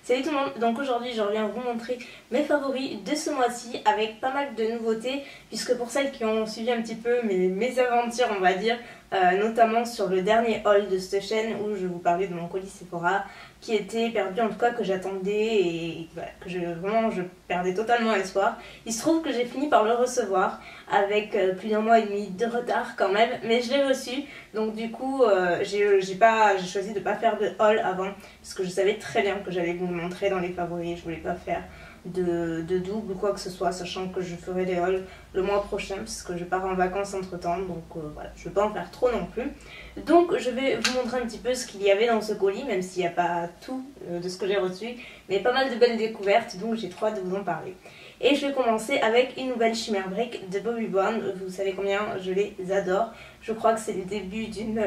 Salut tout le monde, donc aujourd'hui je reviens vous montrer mes favoris de ce mois-ci avec pas mal de nouveautés, puisque pour celles qui ont suivi un petit peu mes aventures on va dire, notamment sur le dernier haul de cette chaîne où je vous parlais de mon colis Sephora qui était perdu, en tout cas que j'attendais et voilà, que je perdais totalement espoir. Il se trouve que j'ai fini par le recevoir avec plus d'un mois et demi de retard quand même, mais je l'ai reçu, donc du coup j'ai choisi de ne pas faire de haul avant parce que je savais très bien que j'allais vous le montrer dans les favoris. Je voulais pas faire de double ou quoi que ce soit, sachant que je ferai des hauls le mois prochain parce que je pars en vacances entre temps, donc voilà, je ne vais pas en faire trop non plus. Donc je vais vous montrer un petit peu ce qu'il y avait dans ce colis, même s'il n'y a pas tout de ce que j'ai reçu, mais pas mal de belles découvertes, donc j'ai trop hâte de vous en parler. Et je vais commencer avec une nouvelle Shimmer Brick de Bobbi Brown. Vous savez combien je les adore. Je crois que c'est le début d'une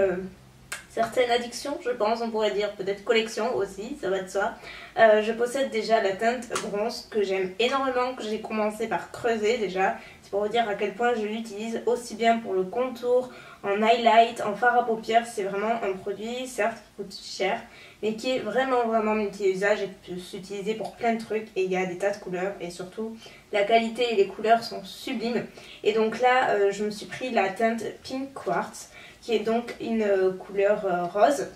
certaine addiction, je pense, on pourrait dire, peut-être collection aussi, ça va de soi. Je possède déjà la teinte bronze que j'aime énormément, que j'ai commencé par creuser déjà. C'est pour vous dire à quel point je l'utilise aussi bien pour le contour, en highlight, en fard à paupières. C'est vraiment un produit, certes, qui coûte cher, mais qui est vraiment multi-usage et peut s'utiliser pour plein de trucs. Et il y a des tas de couleurs et surtout la qualité et les couleurs sont sublimes. Et donc là, je me suis pris la teinte Pink Quartz, qui est donc une couleur rose,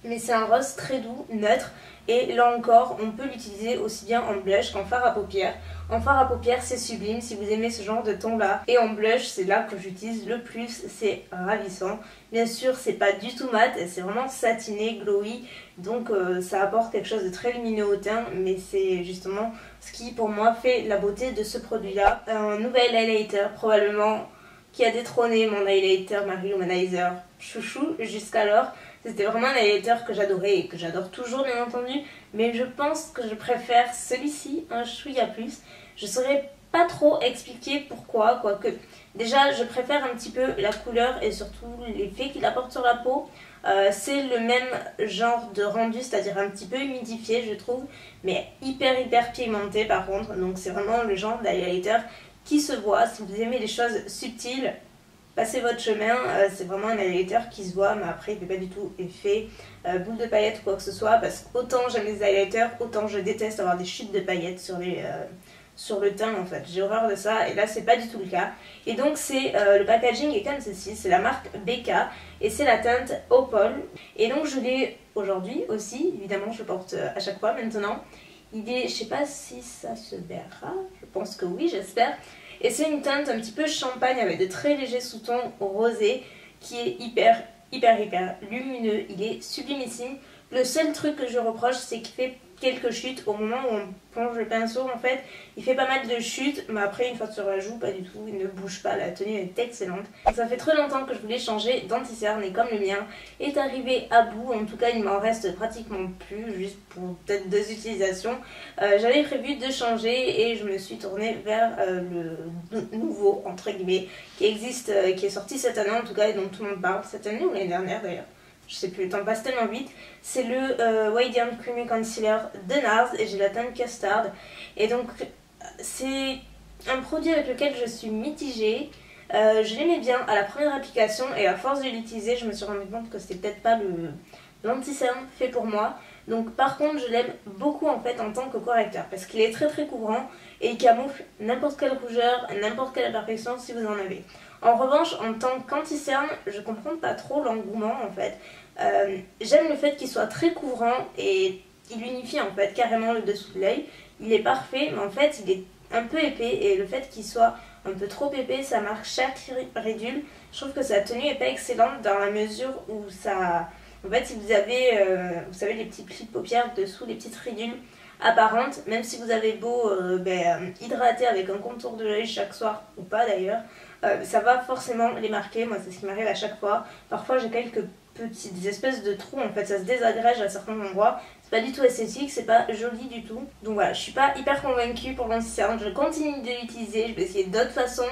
mais c'est un rose très doux, neutre, et là encore on peut l'utiliser aussi bien en blush qu'en fard à paupières. En fard à paupières c'est sublime si vous aimez ce genre de ton là, et en blush c'est là que j'utilise le plus, c'est ravissant. Bien sûr c'est pas du tout mat, c'est vraiment satiné, glowy, donc ça apporte quelque chose de très lumineux au teint, mais c'est justement ce qui pour moi fait la beauté de ce produit là. Un nouvel highlighter probablement qui a détrôné mon highlighter Marie Lumanizer chouchou jusqu'alors. C'était vraiment un highlighter que j'adorais et que j'adore toujours bien entendu, mais je pense que je préfère celui-ci un chouïa plus. Je saurais pas trop expliquer pourquoi, quoique déjà je préfère un petit peu la couleur et surtout l'effet qu'il apporte sur la peau. C'est le même genre de rendu, c'est-à-dire un petit peu humidifié je trouve, mais hyper pigmenté par contre, donc c'est vraiment le genre d'highlighter qui se voit. Si vous aimez les choses subtiles, passez votre chemin, c'est vraiment un highlighter qui se voit, mais après il ne fait pas du tout effet boule de paillettes ou quoi que ce soit, parce qu'autant j'aime les highlighters, autant je déteste avoir des chutes de paillettes sur le teint en fait. J'ai horreur de ça, et là c'est pas du tout le cas. Et donc c'est le packaging est comme ceci, c'est la marque BK, et c'est la teinte Opal. Et donc je l'ai aujourd'hui aussi, évidemment je le porte à chaque fois maintenant. Il est, je sais pas si ça se verra, je pense que oui, j'espère. Et c'est une teinte un petit peu champagne avec de très légers sous-tons rosés qui est hyper lumineux. Il est sublimissime. Le seul truc que je reproche, c'est qu'il fait quelques chutes au moment où on plonge le pinceau en fait. Il fait pas mal de chutes, mais après une fois sur la joue, pas du tout, il ne bouge pas, la tenue est excellente. Ça fait très longtemps que je voulais changer d'anti-cerne et comme le mien est arrivé à bout, en tout cas il m'en reste pratiquement plus, juste pour peut-être 2 utilisations, j'avais prévu de changer et je me suis tournée vers le nouveau entre guillemets qui existe, qui est sorti cette année en tout cas et dont tout le monde parle, cette année ou l'année dernière d'ailleurs. Je sais plus, le temps passe tellement vite. C'est le Radiant Creamy Concealer de NARS et j'ai la teinte Custard. Et donc c'est un produit avec lequel je suis mitigée. Je l'aimais bien à la première application et à force de l'utiliser je me suis rendu compte que c'était peut-être pas l'anti-cerne fait pour moi. Donc par contre je l'aime beaucoup en fait en tant que correcteur parce qu'il est très couvrant et il camoufle n'importe quelle rougeur, n'importe quelle imperfection si vous en avez. En revanche en tant qu'anti-cerne je comprends pas trop l'engouement en fait. J'aime le fait qu'il soit très couvrant et il unifie en fait carrément le dessous de l'œil. Il est parfait mais en fait il est un peu épais et le fait qu'il soit un peu trop épais ça marque chaque ridule. Je trouve que sa tenue est pas excellente dans la mesure où ça... En fait, si vous avez, vous savez, les petits plis de paupières dessous, les petites ridules apparentes, même si vous avez beau hydrater avec un contour de l'œil chaque soir, ou pas d'ailleurs, ça va forcément les marquer. Moi, c'est ce qui m'arrive à chaque fois. Parfois, j'ai quelques des espèces de trous, en fait, ça se désagrège à certains endroits. C'est pas du tout esthétique, c'est pas joli du tout. Donc voilà, je suis pas hyper convaincue pour l'anti-cerne. Je continue de l'utiliser, je vais essayer d'autres façons.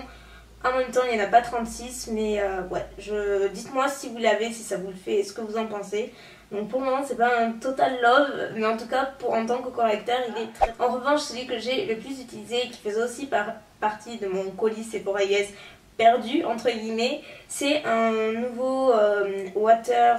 En même temps, il n'y en a pas 36, mais ouais, dites-moi si vous l'avez, si ça vous le fait, et ce que vous en pensez. Donc pour le moment, c'est pas un total love, mais en tout cas, en tant que correcteur, il est très... En revanche, celui que j'ai le plus utilisé, et qui faisait aussi partie de mon colis Sephora Yes perdu, entre guillemets, c'est un nouveau water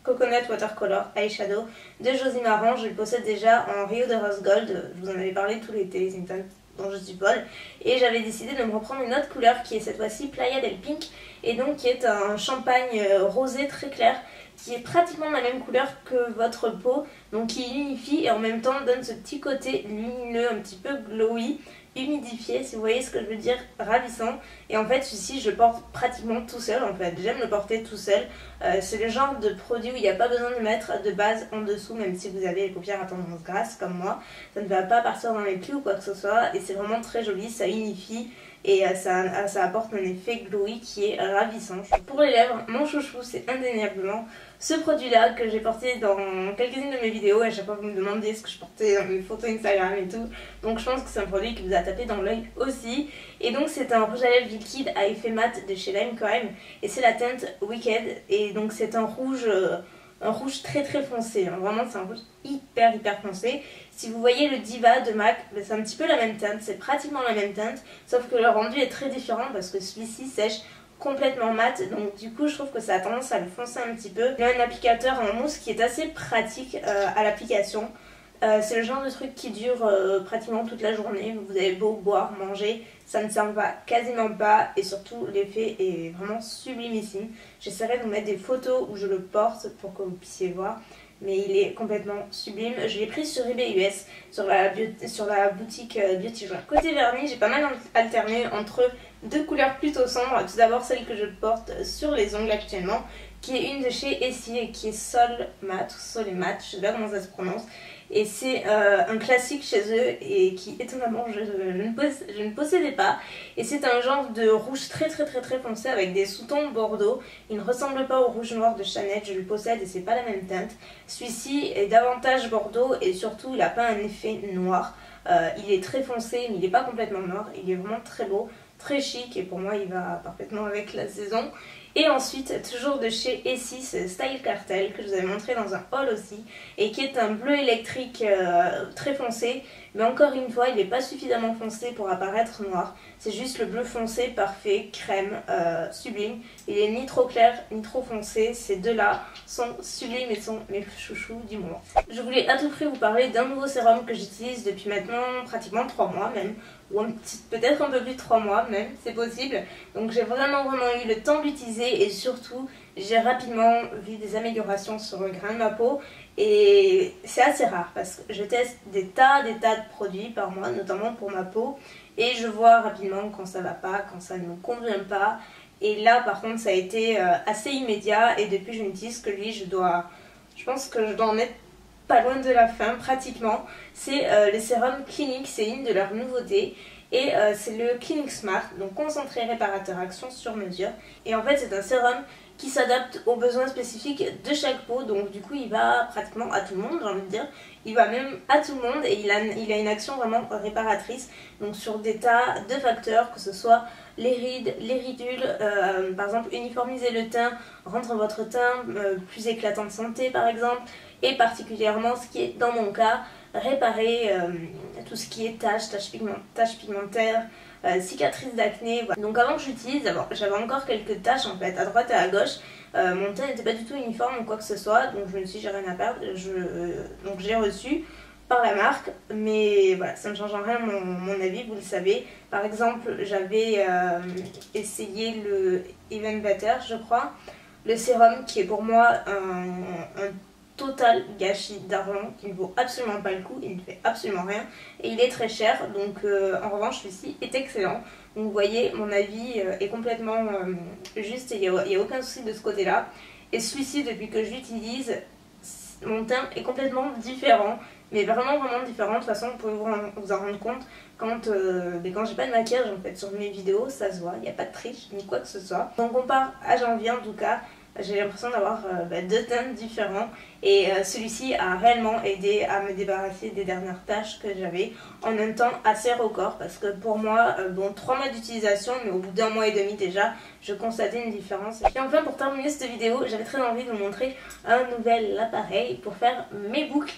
Coconut Watercolor Eyeshadow de Josie Maran. Je le possède déjà en Rio de Rose Gold, je vous en avais parlé tout l'été, c'est une teinte dont je suis folle. Et j'avais décidé de me reprendre une autre couleur qui est cette fois-ci Playa del Pink, et donc qui est un champagne rosé très clair, qui est pratiquement la même couleur que votre peau, donc qui unifie et en même temps donne ce petit côté lumineux, un petit peu glowy, humidifié, si vous voyez ce que je veux dire, ravissant. Et en fait celui-ci je le porte pratiquement tout seul en fait, j'aime le porter tout seul. C'est le genre de produit où il n'y a pas besoin de mettre de base en dessous, même si vous avez les paupières à tendance grasse comme moi, ça ne va pas partir dans les plis ou quoi que ce soit, et c'est vraiment très joli, ça unifie. Et ça apporte un effet glowy qui est ravissant. Pour les lèvres, mon chouchou c'est indéniablement ce produit là que j'ai porté dans quelques-unes de mes vidéos. À chaque fois vous me demandez ce que je portais dans mes photos Instagram et tout, donc je pense que c'est un produit qui vous a tapé dans l'œil aussi. Et donc c'est un rouge à lèvres liquide à effet mat de chez Lime Crime, et c'est la teinte Wicked, et donc c'est un rouge très très foncé, hein. Vraiment c'est un rouge hyper foncé. Si vous voyez le Diva de MAC, c'est un petit peu la même teinte, c'est pratiquement la même teinte, sauf que le rendu est très différent parce que celui-ci sèche complètement mat, donc du coup je trouve que ça a tendance à le foncer un petit peu. Il y a un applicateur en mousse qui est assez pratique à l'application. C'est le genre de truc qui dure pratiquement toute la journée. Vous avez beau boire, manger, ça ne s'en va quasiment pas, et surtout l'effet est vraiment sublimissime. J'essaierai de vous mettre des photos où je le porte pour que vous puissiez voir, mais il est complètement sublime. Je l'ai pris sur eBay US, sur la boutique Beauty Joie. Côté vernis, j'ai pas mal alterné entre deux couleurs plutôt sombres. Tout d'abord celle que je porte sur les ongles actuellement, qui est une de chez Essie, qui est Sol Matte, ou Sol et Matte, je sais pas comment ça se prononce. Et c'est un classique chez eux, et qui étonnamment je ne possédais pas. Et c'est un genre de rouge très foncé avec des sous-tons bordeaux. Il ne ressemble pas au rouge noir de Chanel, je le possède et c'est pas la même teinte. Celui-ci est davantage bordeaux, et surtout il n'a pas un effet noir. Il est très foncé mais il n'est pas complètement noir, il est vraiment très beau, très chic, et pour moi il va parfaitement avec la saison. Et ensuite, toujours de chez Essie, Style Cartel, que je vous avais montré dans un haul aussi, et qui est un bleu électrique très foncé, mais encore une fois il n'est pas suffisamment foncé pour apparaître noir. C'est juste le bleu foncé parfait, crème, sublime. Il est ni trop clair ni trop foncé, ces deux là sont sublimes et sont mes chouchous du moment. Je voulais à tout prix vous parler d'un nouveau sérum que j'utilise depuis maintenant pratiquement 3 mois même, ou peut-être un peu plus de 3 mois même, c'est possible. Donc j'ai vraiment eu le temps d'utiliser, et surtout j'ai rapidement vu des améliorations sur le grain de ma peau. Et c'est assez rare parce que je teste des tas de produits par mois, notamment pour ma peau, et je vois rapidement quand ça va pas, quand ça ne me convient pas. Et là par contre ça a été assez immédiat, et depuis je n'utilise que lui. Je pense que je dois en être pas loin de la fin pratiquement. C'est le sérum Clinique, c'est une de leurs nouveautés, et c'est le Clinique Smart, donc concentré réparateur action sur mesure. Et en fait c'est un sérum qui s'adapte aux besoins spécifiques de chaque peau, donc du coup il va pratiquement à tout le monde, j'ai envie de dire. Il va même à tout le monde, et il a une action vraiment réparatrice, donc sur des tas de facteurs, que ce soit les rides, les ridules, par exemple uniformiser le teint, rendre votre teint plus éclatant de santé par exemple, et particulièrement ce qui est dans mon cas, réparer tout ce qui est taches pigmentaires, cicatrices d'acné. Voilà. Donc avant que j'utilise, j'avais encore quelques taches en fait à droite et à gauche. Mon teint n'était pas du tout uniforme ou quoi que ce soit, donc je me suis dit j'ai rien à perdre, donc j'ai reçu par la marque, mais voilà, ça ne change en rien mon avis, vous le savez. Par exemple, j'avais essayé le Even Better, je crois, le sérum qui est pour moi un total gâchis d'argent, qui ne vaut absolument pas le coup, il ne fait absolument rien, et il est très cher. Donc en revanche celui-ci est excellent. Donc vous voyez, mon avis est complètement juste, et il n'y a aucun souci de ce côté là. Et celui-ci, depuis que je l'utilise, mon teint est complètement différent, mais vraiment différent. De toute façon vous pouvez vous en rendre compte quand j'ai pas de maquillage en fait sur mes vidéos, ça se voit, il n'y a pas de triche ni quoi que ce soit. Donc on part à janvier en tout cas, j'ai l'impression d'avoir deux teintes différents, Et celui-ci a réellement aidé à me débarrasser des dernières taches que j'avais en un temps assez record. Parce que pour moi, bon, 3 mois d'utilisation, mais au bout d'1 mois et demi déjà, je constatais une différence. Et enfin, pour terminer cette vidéo, j'avais très envie de vous montrer un nouvel appareil pour faire mes boucles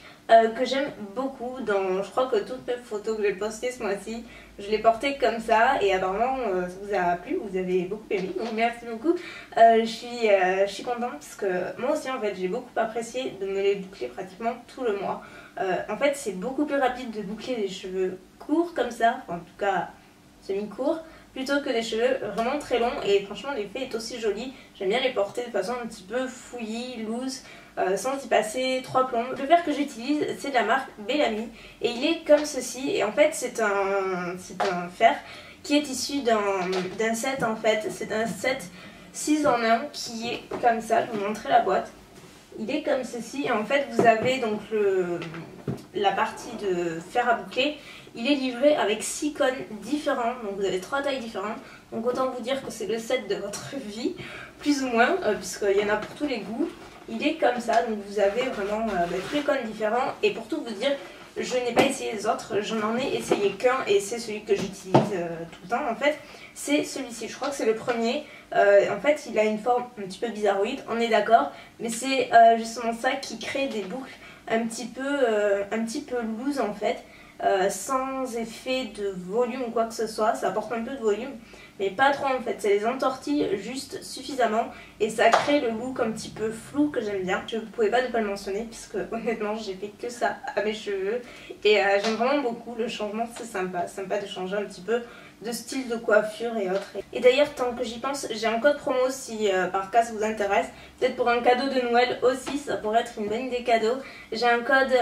que j'aime beaucoup. Dans, je crois que toutes mes photos que j'ai postées ce mois-ci, je l'ai porté comme ça et apparemment ça vous a plu, vous avez beaucoup aimé, donc merci beaucoup. Je suis contente parce que moi aussi en fait j'ai beaucoup apprécié de me les boucler pratiquement tout le mois. En fait c'est beaucoup plus rapide de boucler les cheveux courts comme ça, enfin, en tout cas semi-courts, plutôt que des cheveux vraiment très longs, et franchement l'effet est aussi joli. J'aime bien les porter de façon un petit peu fouillie, loose, sans y passer 3 plombs. Le fer que j'utilise c'est de la marque Bellamy et il est comme ceci, et en fait c'est un fer qui est issu d'un set en fait. C'est un set 6 en 1 qui est comme ça, je vais vous montrer la boîte. Il est comme ceci et en fait vous avez donc la partie de fer à boucler. Il est livré avec 6 cônes différents, donc vous avez 3 tailles différentes. Donc autant vous dire que c'est le set de votre vie, plus ou moins, puisqu'il y en a pour tous les goûts. Il est comme ça, donc vous avez vraiment tous les cônes différents. Et pour tout vous dire, je n'ai pas essayé les autres, j'en ai essayé qu'un et c'est celui que j'utilise tout le temps en fait. C'est celui-ci, je crois que c'est le premier. En fait il a une forme un petit peu bizarroïde, on est d'accord, mais c'est justement ça qui crée des boucles un petit peu loose en fait. Sans effet de volume ou quoi que ce soit, ça apporte un peu de volume mais pas trop en fait, ça les entortille juste suffisamment et ça crée le look un petit peu flou que j'aime bien. Je ne pouvais pas ne pas le mentionner puisque honnêtement j'ai fait que ça à mes cheveux et j'aime vraiment beaucoup le changement, c'est sympa de changer un petit peu de style de coiffure et autres. Et d'ailleurs tant que j'y pense, j'ai un code promo si par cas ça vous intéresse, peut-être pour un cadeau de Noël aussi, ça pourrait être une bonne idée cadeau. J'ai un code,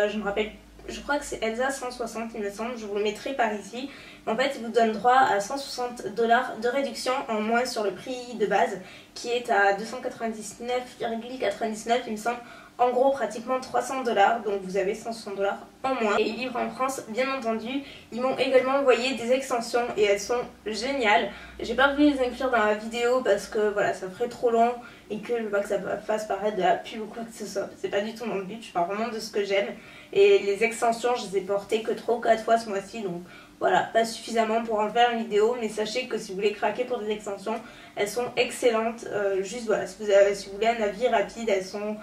je me rappelle, je crois que c'est Elsa 160 il me semble, je vous le mettrai par ici. En fait il vous donne droit à 160 $ de réduction en moins sur le prix de base qui est à 299,99 il me semble. En gros pratiquement 300 $, donc vous avez 160 $ en moins. Et ils livrent en France bien entendu. Ils m'ont également envoyé des extensions et elles sont géniales. J'ai pas voulu les inclure dans la vidéo parce que voilà ça ferait trop long et que je veux pas que ça fasse paraître de la pub ou quoi que ce soit. C'est pas du tout mon but, je parle vraiment de ce que j'aime. Et les extensions je les ai portées que 3 ou 4 fois ce mois-ci, donc voilà, pas suffisamment pour en faire une vidéo, mais sachez que si vous voulez craquer pour des extensions, elles sont excellentes. Juste voilà, si vous voulez un avis rapide, elles sont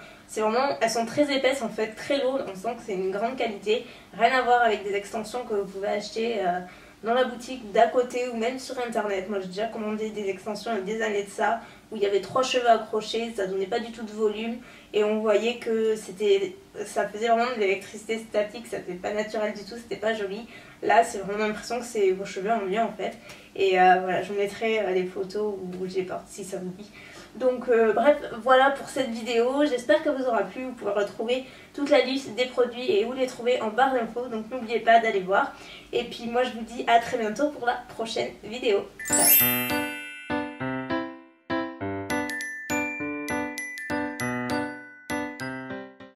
très épaisses en fait, très lourdes, on sent que c'est une grande qualité. Rien à voir avec des extensions que vous pouvez acheter dans la boutique d'à côté ou même sur internet. Moi j'ai déjà commandé des extensions il y a des années de ça, où il y avait 3 cheveux accrochés, ça donnait pas du tout de volume et on voyait que ça faisait vraiment de l'électricité statique, ça n'était pas naturel du tout, c'était pas joli. Là c'est vraiment l'impression que c'est vos cheveux en mieux en fait. Et voilà, je vous mettrai les photos où je les porte si ça vous dit. Donc bref, voilà pour cette vidéo, j'espère qu'elle vous aura plu. Vous pouvez retrouver toute la liste des produits et où les trouver en barre d'infos, donc n'oubliez pas d'aller voir. Et puis moi je vous dis à très bientôt pour la prochaine vidéo. Ciao.